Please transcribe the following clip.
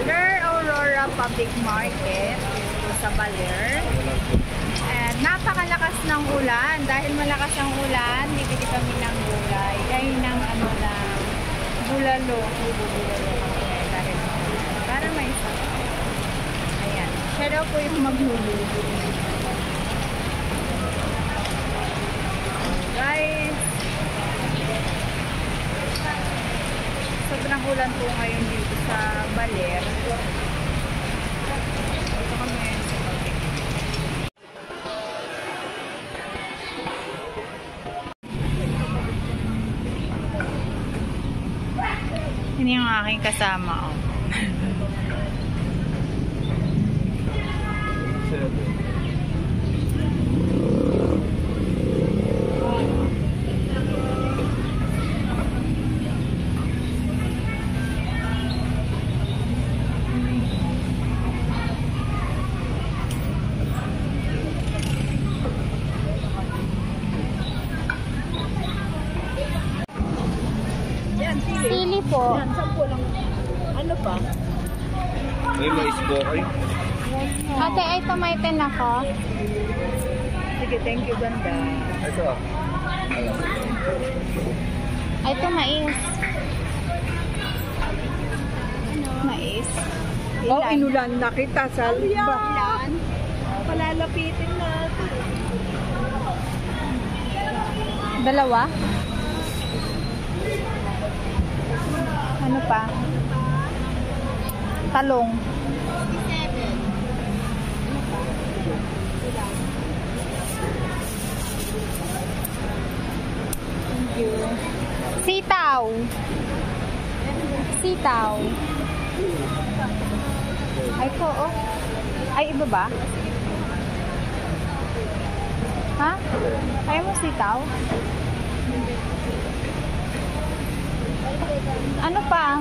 Baler Aurora Public Market dito sa Baler. And napakalakas ng ulan. Dahil malakas ang ulan, bibili kami ng gulay. Ay, ng ano na, bulalo. Bulalo kami dahil para may isa. Ayan. Siya daw po yung magluluto. Guys, sobrang ulan po ngayon dito sa Baler. Ito kami ngayon sa Baler. Hindi yung aking kasama. Oh. Sili po. Yan, 10 lang. Ano pa? May mais po kayo. Ate, ay tumaiten ako. Sige, thank you, ganda. Ito. Ay, ito mais. Mais. Oh, inulan na kita, Salva. Ilan? Palalapitin natin. Dalawa? Ano pa? Talong. Thank you. Sitaw. Sitaw. Ay po, oh. Ay, iba ba? Ha? Ayaw mo sitaw? Ano pa?